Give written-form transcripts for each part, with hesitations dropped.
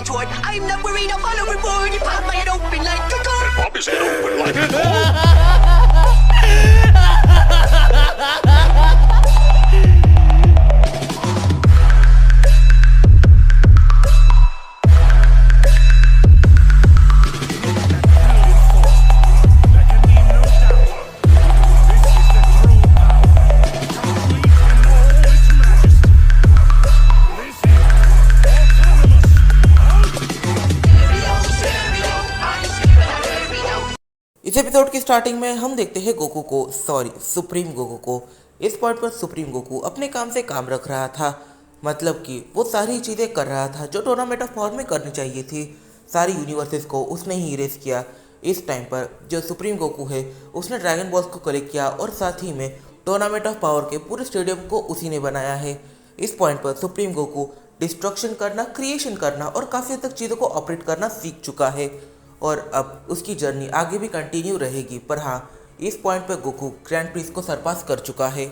retort. I'm not worried, I'll follow reward. You pop my head open like a gun. And pop his head open like a इस episode की starting में हम देखते हैं Goku को, supreme Goku को। इस पॉइंट पर सुप्रीम गोकू अपने काम से काम रख रहा था, मतलब कि वो सारी चीज़ें कर रहा था जो टूर्नामेंट ऑफ पावर में करनी चाहिए थी। सारी यूनिवर्सेस को उसने ही इरेज किया। इस टाइम पर जो सुप्रीम गोकू है उसने ड्रैगन बॉल्स को कलेक्ट किया और साथ ही में टूर्नामेंट ऑफ पावर के पूरे स्टेडियम को उसी ने बनाया है। इस पॉइंट पर सुप्रीम गोकू डिस्ट्रक्शन करना, क्रिएशन करना और काफ़ी हद तक चीज़ों को ऑपरेट करना सीख चुका है और अब उसकी जर्नी आगे भी कंटिन्यू रहेगी। पर हाँ, इस पॉइंट पर गोकू ग्रैंड प्रिंस को सरपास कर चुका है।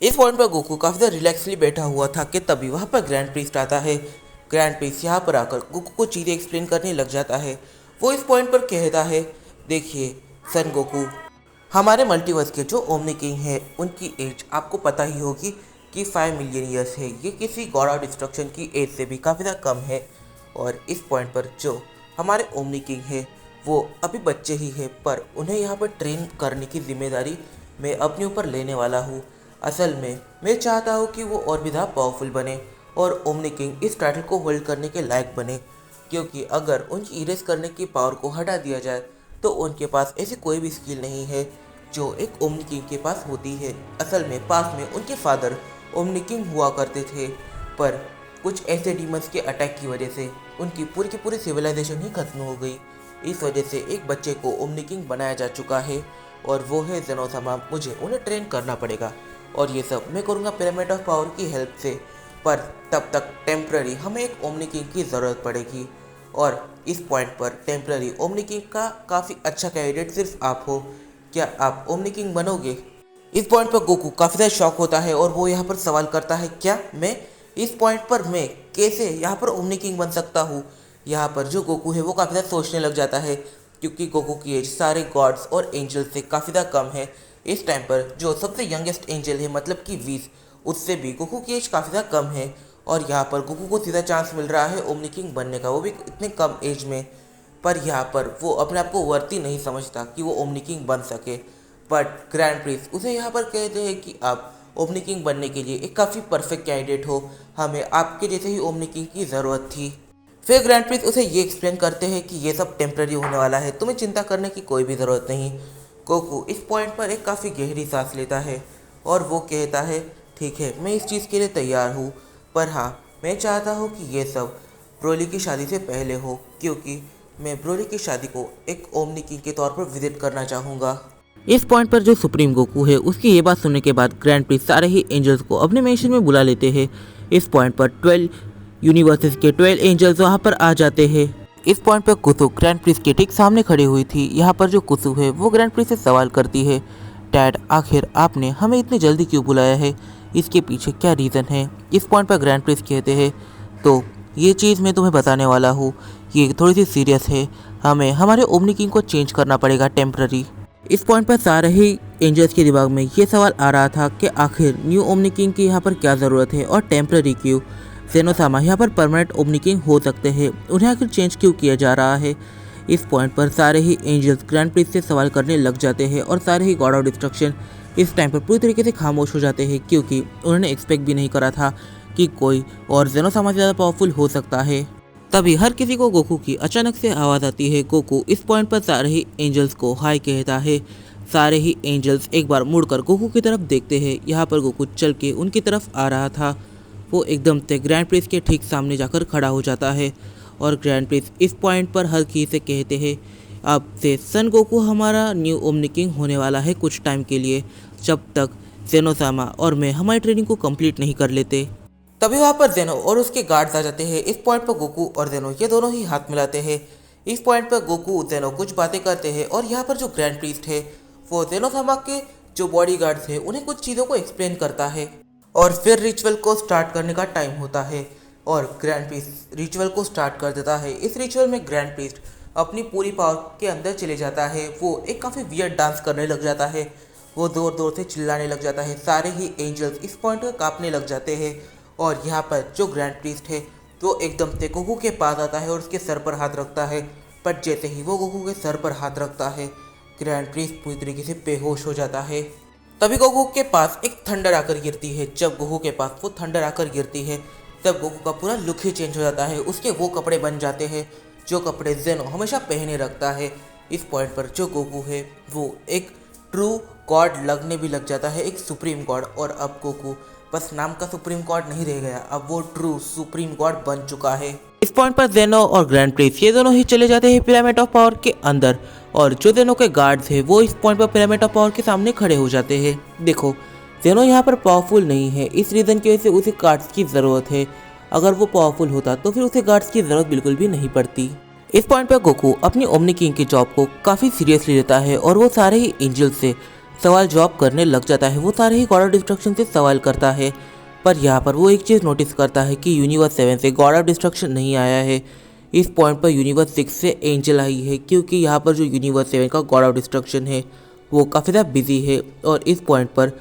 इस पॉइंट पर गोकू काफ़ी ज़्यादा रिलैक्सली बैठा हुआ था कि तभी वहाँ पर ग्रैंड प्रिंस आता है। ग्रैंड प्रिंस यहाँ पर आकर गोकू को चीज़ें एक्सप्लेन करने लग जाता है। वो इस पॉइंट पर कहता है, देखिए सन गोकू, हमारे मल्टीवर्स के जो ओमनी किंग है उनकी एज आपको पता ही होगी कि 5 मिलियन ईयर्स है। ये किसी गॉड ऑफ डिस्ट्रक्शन की एज से भी काफ़ी ज़्यादा कम है। और इस पॉइंट पर जो हमारे ओमनी किंग है वो अभी बच्चे ही हैं, पर उन्हें यहाँ पर ट्रेन करने की जिम्मेदारी मैं अपने ऊपर लेने वाला हूँ। असल में मैं चाहता हूँ कि वो और भी ज़्यादा पावरफुल बने और ओमनी किंग इस टाइटल को होल्ड करने के लायक बने, क्योंकि अगर उनकी इरेज करने की पावर को हटा दिया जाए तो उनके पास ऐसी कोई भी स्किल नहीं है जो एक ओमनी किंग के पास होती है। असल में पास में उनके फादर ओमनी किंग हुआ करते थे, पर कुछ ऐसे डीमंस के अटैक की वजह से उनकी पूरी सिविलाइजेशन ही खत्म हो गई। इस वजह से एक बच्चे को ओमनी किंग बनाया जा चुका है और वो है ज़ेनोसामा। मुझे उन्हें ट्रेन करना पड़ेगा और ये सब मैं करूँगा पिरामिड ऑफ पावर की हेल्प से, पर तब तक टेम्प्ररी हमें एक ओमनी किंग की ज़रूरत पड़ेगी। और इस पॉइंट पर टेम्प्ररी ओमनी किंग का काफ़ी अच्छा कैंडिडेट सिर्फ आप हो। क्या आप ओमनी किंग बनोगे? इस पॉइंट पर गोकू काफ़ी ज़्यादा शॉक होता है और वो यहाँ पर सवाल करता है, क्या मैं इस पॉइंट पर मैं कैसे यहाँ पर ओमनी किंग बन सकता हूँ? यहाँ पर जो गोकू है वो काफ़ी ज़्यादा सोचने लग जाता है, क्योंकि गोकू की एज सारे गॉड्स और एंजल्स से काफ़ी ज़्यादा कम है। इस टाइम पर जो सबसे यंगेस्ट एंजल है, मतलब कि वीस, उससे भी गोकू की एज काफ़ी ज़्यादा कम है और यहाँ पर गोकू को सीधा चांस मिल रहा है ओमनी किंग बनने का, वो भी इतने कम एज में। पर यहाँ पर वो अपने आप को वर्ती नहीं समझता कि वो ओमनी किंग बन सके। बट ग्रैंड प्रिंस उसे यहाँ पर कहते हैं कि आप ओमनी किंग बनने के लिए एक काफ़ी परफेक्ट कैंडिडेट हो, हमें आपके जैसे ही ओमनी किंग की ज़रूरत थी। फिर ग्रैंड प्रिंस उसे ये एक्सप्लेन करते हैं कि ये सब टेम्प्रेरी होने वाला है, तुम्हें चिंता करने की कोई भी ज़रूरत नहीं। गोकू इस पॉइंट पर एक काफ़ी गहरी सांस लेता है और वो कहता है, ठीक है मैं इस चीज़ के लिए तैयार हूँ, पर हाँ मैं चाहता हूँ कि ये सब ब्रोली की शादी से पहले हो, क्योंकि मैं ब्रोली की शादी को एक ओमनी किंग के तौर पर विजिट करना चाहूँगा। इस पॉइंट पर जो सुप्रीम गोकू है उसकी ये बात सुनने के बाद ग्रैंड प्रिंस सारे ही एंजल्स को अपने मेंशन में बुला लेते हैं। इस पॉइंट पर 12 यूनिवर्सेस के 12 एंजल्स वहाँ पर आ जाते हैं। इस पॉइंट पर कुसु ग्रैंड प्रिंस के ठीक सामने खड़ी हुई थी। यहाँ पर जो कुसु है वो ग्रैंड प्रिंस से सवाल करती है, डैड आखिर आपने हमें इतनी जल्दी क्यों बुलाया है, इसके पीछे क्या रीज़न है? इस पॉइंट पर ग्रैंड प्रिंस कहते हैं, तो ये चीज़ मैं तुम्हें बताने वाला हूँ, ये थोड़ी सी सीरियस है, हमें हमारे ओमनी किंग को चेंज करना पड़ेगा टेम्प्ररी। इस पॉइंट पर सारे ही एंजल्स के दिमाग में ये सवाल आ रहा था कि आखिर न्यू ओमनी किंग की यहाँ पर क्या ज़रूरत है और टेम्प्ररी क्यों? ज़ेनोसामा यहाँ पर परमानेंट ओमनी किंग हो सकते हैं, उन्हें आखिर चेंज क्यों किया जा रहा है? इस पॉइंट पर सारे ही एंजल्स ग्रैंड प्रिंस से सवाल करने लग जाते हैं और सारे ही गॉड ऑफ डिस्ट्रक्शन इस टाइम पर पूरी तरीके से खामोश हो जाते हैं, क्योंकि उन्होंने एक्सपेक्ट भी नहीं करा था कि कोई और ज़ेनोसामा से ज़्यादा पावरफुल हो सकता है। तभी हर किसी को गोकू की अचानक से आवाज़ आती है। गोकू इस पॉइंट पर सारे ही एंजल्स को हाय कहता है। सारे ही एंजल्स एक बार मुड़कर गोकू की तरफ देखते हैं। यहाँ पर गोकू चल के उनकी तरफ आ रहा था। वो एकदम से ग्रैंड प्रिंस के ठीक सामने जाकर खड़ा हो जाता है और ग्रैंड प्रिंस इस पॉइंट पर हल्की से कहते हैं, अब से सन गोकू हमारा न्यू ओमनी किंग होने वाला है कुछ टाइम के लिए, जब तक ज़ेनोसामा और मैं हमारी ट्रेनिंग को कंप्लीट नहीं कर लेते। तभी वहाँ पर ज़ेनो और उसके गार्ड्स आ जाते हैं। इस पॉइंट पर गोकू और ज़ेनो ये दोनों ही हाथ मिलाते हैं। इस पॉइंट पर गोकू ज़ेनो कुछ बातें करते हैं और यहाँ पर जो ग्रैंड प्रीस्ट है वो ज़ेनोसामा के जो बॉडी गार्ड्स है उन्हें कुछ चीज़ों को एक्सप्लेन करता है और फिर रिचुअल को स्टार्ट करने का टाइम होता है। और ग्रैंड प्रीस्ट रिचुअल को स्टार्ट कर देता है। इस रिचुअल में ग्रैंड प्रीस्ट अपनी पूरी पावर के अंदर चले जाता है। वो एक काफ़ी वियर्ड डांस करने लग जाता है। वो ज़ोर ज़ोर से चिल्लाने लग जाता है। सारे ही एंजल्स इस पॉइंट पर कांपने लग जाते हैं। और यहाँ पर जो ग्रैंड प्रीस्ट है वो एकदम से गोकू के पास आता है और उसके सर पर हाथ रखता है। पर जैसे ही वो गोकू के सर पर हाथ रखता है, ग्रैंड प्रीस्ट पूरी तरीके से बेहोश हो जाता है। तभी गोकू के पास एक थंडर आकर गिरती है। जब गोकू के पास वो थंडर आकर गिरती है तब गोकू का पूरा लुक ही चेंज हो जाता है। उसके वो कपड़े बन जाते हैं जो कपड़े जेनो हमेशा पहने रखता है। इस पॉइंट पर जो गोकू है वो एक ट्रू गॉड लगने भी लग जाता है, एक सुप्रीम गॉड। और अब गोकू बस नाम का सुप्रीम गॉड नहीं रह गया, अब वो ट्रू सुप्रीम गॉड बन चुका है। इस पॉइंट पर जेनो और ग्रैंड प्रीस्ट ये दोनों ही चले जाते हैं पिरामिड ऑफ पावर के अंदर। और जो जेनो के गार्ड्स है वो इस पॉइंट पर पिरामिड ऑफ पावर के सामने खड़े हो जाते हैं। देखो, जेनो यहाँ पर पावरफुल नहीं है, इस रीज़न की वजह से उसे गार्ड्स की ज़रूरत है। अगर वो पावरफुल होता तो फिर उसे गार्ड्स की ज़रूरत बिल्कुल भी नहीं पड़ती। इस पॉइंट पर गोकू अपनी ओमनी किंग की जॉब को काफ़ी सीरियसली लेता है और वो सारे ही एंजल से सवाल जवाब करने लग जाता है। वो सारे ही गॉड ऑफ डिस्ट्रक्शन से सवाल करता है। पर यहाँ पर वो एक चीज़ नोटिस करता है कि यूनिवर्स 7 से गॉड ऑफ डिस्ट्रक्शन नहीं आया है। इस पॉइंट पर यूनिवर्स 6 से एंजल आई है, क्योंकि यहाँ पर जो यूनिवर्स 7 का गॉड ऑफ डिस्ट्रक्शन है वो काफ़ी ज़्यादा बिजी है। और इस पॉइंट पर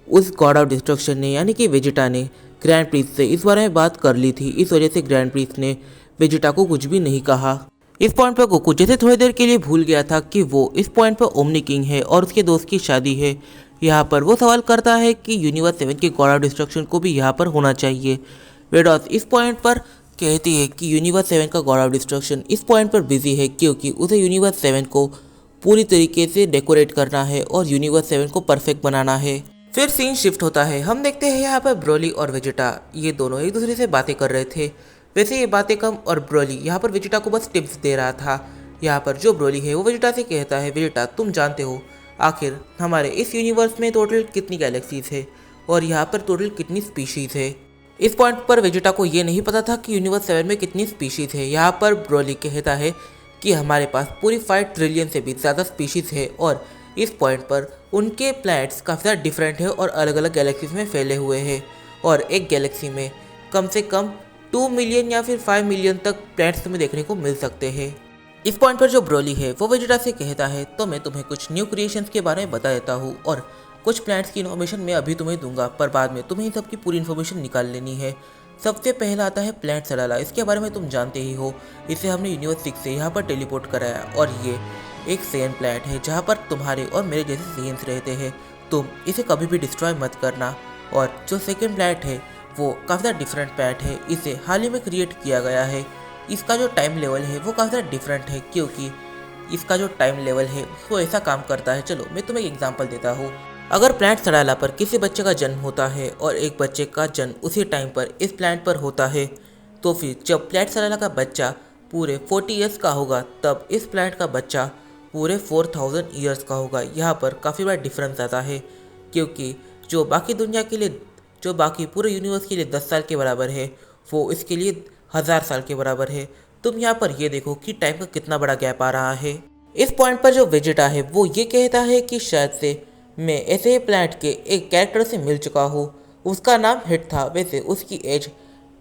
उस गॉड ऑफ डिस्ट्रक्शन ने यानी कि वेजिटा ने ग्रैंड प्रीस्ट से इस बारे में बात कर ली थी। इस वजह से ग्रैंड प्रीस्ट ने वेजिटा को कुछ भी नहीं कहा। इस पॉइंट पर गोकू जैसे थोड़ी देर के लिए भूल गया था कि वो इस पॉइंट पर ओमनी किंग है और उसके दोस्त की शादी है। यहाँ पर वो सवाल करता है कि यूनिवर्स 7 के गॉड ऑफ डिस्ट्रक्शन को भी यहाँ पर होना चाहिए। वेडॉस इस पॉइंट पर कहती है कि यूनिवर्स 7 का गॉड ऑफ डिस्ट्रक्शन इस पॉइंट पर बिजी है, क्योंकि उसे यूनिवर्स 7 को पूरी तरीके से डेकोरेट करना है और यूनिवर्स 7 को परफेक्ट बनाना है। फिर सीन शिफ्ट होता है। हम देखते हैं यहाँ पर ब्रोली और वेजिटा ये दोनों एक दूसरे से बातें कर रहे थे। वैसे ये बातें कम और ब्रोली यहाँ पर वेजिटा को बस टिप्स दे रहा था। यहाँ पर जो ब्रोली है वो वेजिटा से कहता है, वेजिटा तुम जानते हो आखिर हमारे इस यूनिवर्स में टोटल कितनी गैलेक्सीज है और यहाँ पर टोटल कितनी स्पीशीज़ है। इस पॉइंट पर वेजिटा को ये नहीं पता था कि यूनिवर्स 7 में कितनी स्पीशीज़ है। यहाँ पर ब्रोली कहता है कि हमारे पास पूरी 5 ट्रिलियन से भी ज़्यादा स्पीशीज़ है और इस पॉइंट पर उनके प्लैनेट्स काफ़ी ज़्यादा डिफरेंट है और अलग अलग गैलेक्सीज में फैले हुए हैं। और एक गैलेक्सी में कम से कम 2 मिलियन या फिर 5 मिलियन तक प्लैनेट्स तुम्हें देखने को मिल सकते हैं। इस पॉइंट पर जो ब्रोली है वो वेजिटा से कहता है, तो मैं तुम्हें कुछ न्यू क्रिएशंस के बारे में बता देता हूँ और कुछ प्लैनेट्स की इन्फॉर्मेशन मैं अभी तुम्हें दूंगा, पर बाद में तुम्हें इन सब की पूरी इन्फॉर्मेशन निकाल लेनी है। सबसे पहला आता है प्लैनेट सलाला। इसके बारे में तुम जानते ही हो, इसे हमने यूनिवर्स 6 से यहाँ पर टेलीपोर्ट कराया और ये एक सेन प्लैनेट है जहाँ पर तुम्हारे और मेरे जैसे सेंस रहते हैं। तुम इसे कभी भी डिस्ट्रॉय मत करना। और जो सेकेंड प्लैनेट है वो काफ़ी ज़्यादा डिफरेंट प्लैनेट है, इसे हाल ही में क्रिएट किया गया है। इसका जो टाइम लेवल है वो काफ़ी ज़्यादा डिफरेंट है, क्योंकि इसका जो टाइम लेवल है वो ऐसा काम करता है। चलो मैं तुम्हें एक एग्जांपल देता हूँ। अगर प्लैनेट सलाला पर किसी बच्चे का जन्म होता है और एक बच्चे का जन्म उसी टाइम पर इस प्लैनेट पर होता है, तो फिर जब प्लैनेट सलाला का बच्चा पूरे 40 ईयर्स का होगा तब इस प्लैनेट का बच्चा पूरे 4000 ईयर्स का होगा। यहाँ पर काफ़ी बड़ा डिफरेंस आता है, क्योंकि जो बाकी दुनिया के लिए, जो बाकी पूरे यूनिवर्स के लिए 10 साल के बराबर है, वो इसके लिए 1000 साल के बराबर है। तुम यहाँ पर ये देखो कि टाइम का कितना बड़ा गैप आ रहा है। इस पॉइंट पर जो वेजिटा है वो ये कहता है कि शायद से मैं ऐसे ही प्लैनेट के एक कैरेक्टर से मिल चुका हूँ। उसका नाम हिट था। वैसे उसकी एज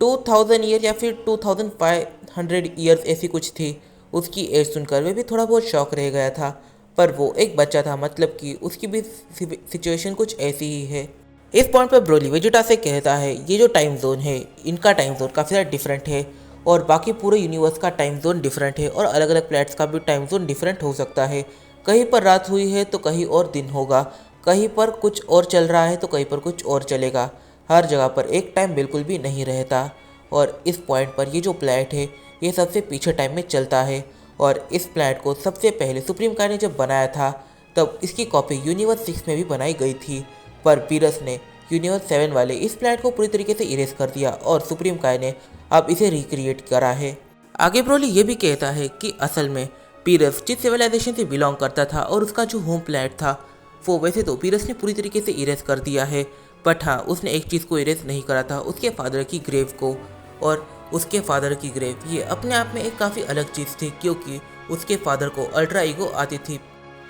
2000 ईयर या फिर 2500 ईयर्स ऐसी कुछ थी। उसकी एज सुनकर वे भी थोड़ा बहुत शॉक रह गया था, पर वो एक बच्चा था, मतलब कि उसकी भी सिचुएशन कुछ ऐसी ही है। इस पॉइंट पर ब्रोली वेजिटा से कहता है, ये जो टाइम जोन है इनका टाइम जोन काफ़ी ज़्यादा डिफरेंट है और बाकी पूरे यूनिवर्स का टाइम जोन डिफरेंट है और अलग अलग प्लैनेट्स का भी टाइम जोन डिफरेंट हो सकता है। कहीं पर रात हुई है तो कहीं और दिन होगा, कहीं पर कुछ और चल रहा है तो कहीं पर कुछ और चलेगा। हर जगह पर एक टाइम बिल्कुल भी नहीं रहता। और इस पॉइंट पर ये जो प्लैनेट है ये सबसे पीछे टाइम में चलता है और इस प्लैनेट को सबसे पहले सुप्रीम काय ने जब बनाया था तब इसकी कॉपी यूनिवर्स 6 में भी बनाई गई थी, पर पीरस ने यूनिवर्स 7 वाले इस प्लैनेट को पूरी तरीके से इरेज कर दिया और सुप्रीम काय ने अब इसे रिक्रिएट करा है। आगे ब्रोली ये भी कहता है कि असल में पीरस जिस सिविलाइजेशन से बिलोंग करता था और उसका जो होम प्लैनेट था वो वैसे तो पीरस ने पूरी तरीके से इरेज कर दिया है, बट हाँ उसने एक चीज़ को इरेज नहीं करा था, उसके फादर की ग्रेव को। और उसके फादर की ग्रेव ये अपने आप में एक काफ़ी अलग चीज़ थी, क्योंकि उसके फादर को अल्ट्रा ईगो आती थी।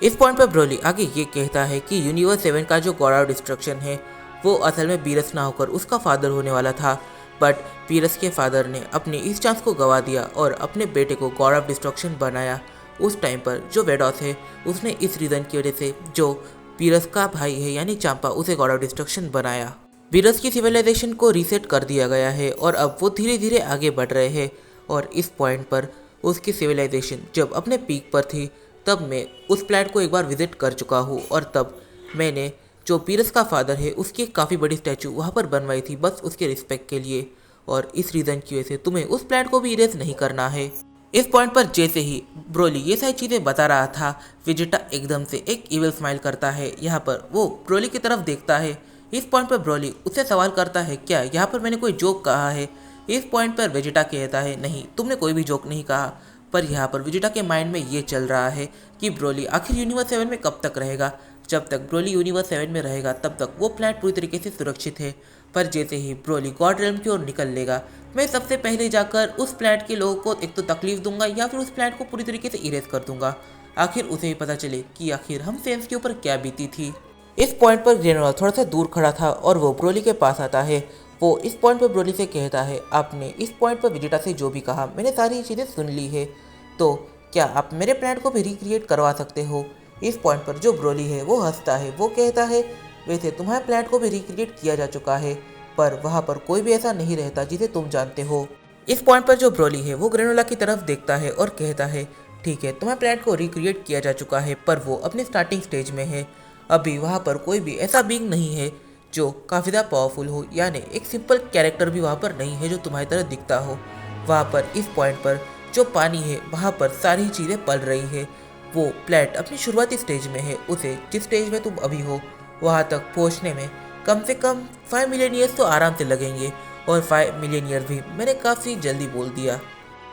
इस पॉइंट पर ब्रोली आगे ये कहता है कि यूनिवर्स 7 का जो गॉड ऑफ डिस्ट्रक्शन है वो असल में बीरस ना होकर उसका फादर होने वाला था, बट पीरस के फादर ने अपनी इस चांस को गवा दिया और अपने बेटे को गॉड ऑफ डिस्ट्रक्शन बनाया। उस टाइम पर जो वेडॉस है उसने इस रीज़न की वजह से जो पीरस का भाई है यानी चांपा उसे गॉड ऑफ डिस्ट्रक्शन बनाया। पीरस की सिविलाइजेशन को रीसेट कर दिया गया है और अब वो धीरे धीरे आगे बढ़ रहे हैं और इस पॉइंट पर उसकी सिविलाइजेशन जब अपने पीक पर थी तब मैं उस प्लैनेट को एक बार विजिट कर चुका हूँ और तब मैंने जो पीरस का फादर है उसकी काफ़ी बड़ी स्टैचू वहाँ पर बनवाई थी बस उसके रिस्पेक्ट के लिए और इस रीज़न की वजह से तुम्हें उस प्लैनेट को भी इरेज नहीं करना है। इस पॉइंट पर जैसे ही ब्रोली ये सारी चीज़ें बता रहा था वेजिटा एकदम से एक इविल स्माइल करता है। यहाँ पर वो ब्रोली की तरफ देखता है। इस पॉइंट पर ब्रोली उससे सवाल करता है क्या यहाँ पर मैंने कोई जोक कहा है। इस पॉइंट पर वेजिटा कहता है नहीं तुमने कोई भी जोक नहीं कहा। पर यहाँ पर वेजिटा के माइंड में ये चल रहा है कि ब्रोली आखिर यूनिवर्स 7 में कब तक रहेगा। जब तक ब्रोली यूनिवर्स 7 में रहेगा तब तक वो प्लैनेट पूरी तरीके से सुरक्षित है। पर जैसे ही ब्रोली गॉड रेल्म की ओर निकल लेगा मैं सबसे पहले जाकर उस प्लैनेट के लोगों को एक तो तकलीफ दूंगा या फिर उस प्लैनेट को पूरी तरीके से इरेज कर दूंगा। आखिर उसे भी पता चले कि आखिर हम सेंस के ऊपर क्या बीती थी। इस पॉइंट पर ग्रेनोला थोड़ा सा दूर खड़ा था और वो ब्रोली के पास आता है। वो इस पॉइंट पर ब्रोली से कहता है आपने इस पॉइंट पर वेजिटा से जो भी कहा मैंने सारी चीज़ें सुन ली है, तो क्या आप मेरे प्लैनेट को भी रिक्रिएट करवा सकते हो। इस पॉइंट पर जो ब्रोली है वो हंसता है। वो कहता है वैसे तुम्हारे प्लैनेट को भी रिक्रिएट किया जा चुका है पर वहाँ पर कोई भी ऐसा नहीं रहता जिसे तुम जानते हो। इस पॉइंट पर जो ब्रोली है वो ग्रेनोला की तरफ देखता है और कहता है ठीक है तुम्हारे प्लैनेट को रिक्रिएट किया जा चुका है पर वो अपनी स्टार्टिंग स्टेज में है। अभी वहाँ पर कोई भी ऐसा बीइंग नहीं है जो काफ़ी ज़्यादा पावरफुल हो, यानी एक सिंपल कैरेक्टर भी वहाँ पर नहीं है जो तुम्हारी तरह दिखता हो। वहाँ पर इस पॉइंट पर जो पानी है वहाँ पर सारी चीज़ें पल रही है। वो प्लैनेट अपनी शुरुआती स्टेज में है। उसे जिस स्टेज में तुम अभी हो वहाँ तक पहुँचने में कम से कम 5 मिलियन ईयर्स तो आराम से लगेंगे और 5 मिलियन ईयर भी मैंने काफ़ी जल्दी बोल दिया।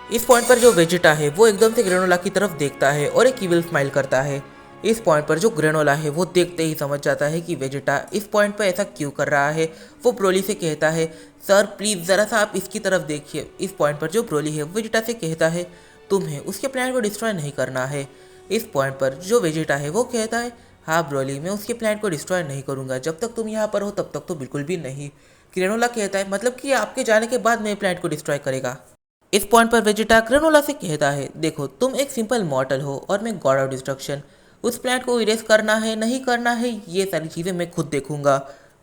इस पॉइंट पर जो वेजिटा है वो एकदम से ग्रेनोला की तरफ देखता है और एक इविल स्माइल करता है। इस पॉइंट पर जो ग्रेनोला है वो देखते ही समझ जाता है कि वेजिटा इस पॉइंट पर ऐसा क्यों कर रहा है। वो ब्रोली से कहता है सर प्लीज़ ज़रा सा आप इसकी तरफ देखिए। इस पॉइंट पर जो ब्रोली है वेजिटा से कहता है तुम्हें उसके प्लान को डिस्ट्रॉय नहीं करना है। इस पॉइंट पर जो वेजिटा है वो कहता है हाँ ब्रोली मैं उसके प्लान को डिस्ट्रॉय नहीं करूँगा, जब तक तुम यहाँ पर हो तब तक तो बिल्कुल भी नहीं। ग्रेनोला कहता है मतलब कि आपके जाने के बाद मेरे प्लान को डिस्ट्रॉय करेगा। इस पॉइंट पर वेजिटा ग्रेनोला से कहता है देखो तुम एक सिंपल मॉर्टल हो और मैं गॉड ऑफ डिस्ट्रक्शन। उस प्लैनेट को इरेज करना है नहीं करना है ये सारी चीज़ें मैं खुद देखूंगा।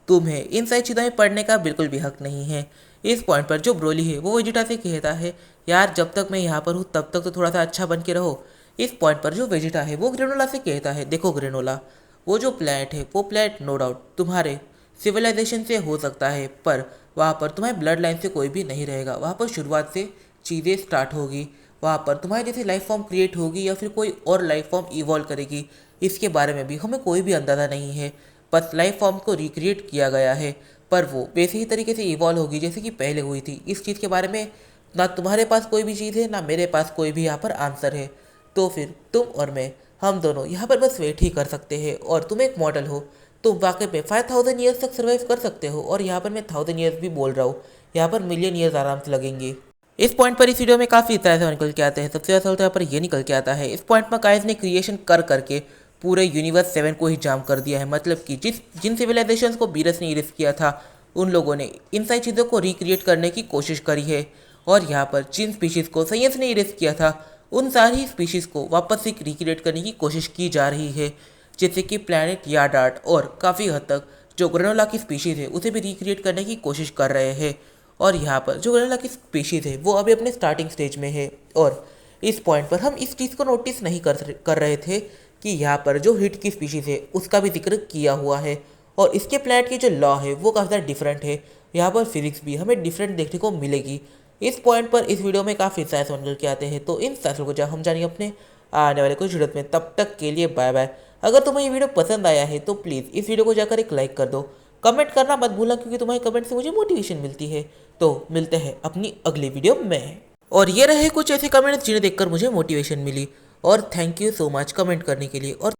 तुम्हें इन सारी चीज़ों में पढ़ने का बिल्कुल भी हक नहीं है। इस पॉइंट पर जो ब्रोली है वो वेजिटा से कहता है यार जब तक मैं यहाँ पर हूँ तब तक तो थोड़ा सा अच्छा बन के रहो। इस पॉइंट पर जो वेजिटा है वो ग्रेनोला से कहता है देखो ग्रेनोला वो जो प्लैनेट है वो प्लैनेट नो डाउट तुम्हारे सिविलाइजेशन से हो सकता है पर वहाँ पर तुम्हारे ब्लड लाइन से कोई भी नहीं रहेगा। वहाँ पर शुरुआत से चीज़ें स्टार्ट होगी। वहाँ पर तुम्हारे जैसी लाइफ फॉर्म क्रिएट होगी या फिर कोई और लाइफ फॉर्म इवॉल्व करेगी इसके बारे में भी हमें कोई भी अंदाज़ा नहीं है। बस लाइफ फॉर्म को रिक्रिएट किया गया है पर वो वैसे ही तरीके से इवॉल्व होगी जैसे कि पहले हुई थी। इस चीज़ के बारे में ना तुम्हारे पास कोई भी चीज़ है ना मेरे पास कोई भी यहाँ पर आंसर है। तो फिर तुम और मैं हम दोनों यहाँ पर बस वेट ही कर सकते हैं। और तुम एक मॉडल हो, तुम वाकई में 5000 ईयर्स तक सर्वाइव कर सकते हो और यहाँ पर मैं 1000 ईयर्स भी बोल रहा हूँ, यहाँ पर मिलियन ईयर्स आराम से लगेंगे। इस पॉइंट पर इस वीडियो में काफ़ी तरह से निकल के आते हैं। सबसे ज़्यादा यहाँ पर ये निकल के आता है इस पॉइंट पर गाइस ने क्रिएशन कर करके पूरे यूनिवर्स 7 को ही जाम कर दिया है। मतलब कि जिन सिविलाइजेशन को बीरस ने इरेज किया था उन लोगों ने इन सारी चीज़ों को रिक्रिएट करने की कोशिश करी है और यहाँ पर जिन स्पीशीज़ को साइंस ने इरेज किया था उन सारी स्पीशीज़ को वापस से रिक्रिएट करने की कोशिश की जा रही है। जैसे कि प्लैनेट यार्डार्ट और काफ़ी हद तक जो ग्रेनोला की स्पीशीज़ है उसे भी रिक्रिएट करने की कोशिश कर रहे हैं। और यहाँ पर जो ग्रेनोला की स्पीशीज़ है वो अभी अपने स्टार्टिंग स्टेज में है। और इस पॉइंट पर हम इस चीज़ को नोटिस नहीं कर रहे थे कि यहाँ पर जो हिट की स्पीशीज़ है उसका भी जिक्र किया हुआ है और इसके प्लैनेट की जो लॉ है वो काफ़ी ज़्यादा डिफरेंट है। यहाँ पर फिजिक्स भी हमें डिफरेंट देखने को मिलेगी। इस पॉइंट पर इस वीडियो में काफ़ी साइंस निकल के आते हैं। तो इन साइंस को जब हम जानेंगे अपने आने वाले कुछ वीडियो में, तब तक के लिए बाय बाय। अगर तुम्हें ये वीडियो पसंद आया है तो प्लीज़ इस वीडियो को जाकर एक लाइक कर दो। कमेंट करना मत भूलना क्योंकि तुम्हारे कमेंट से मुझे मोटिवेशन मिलती है। तो मिलते हैं अपनी अगली वीडियो में। और ये रहे कुछ ऐसे कमेंट्स जिन्हें देखकर मुझे मोटिवेशन मिली। और thank you so much comment करने के लिए। और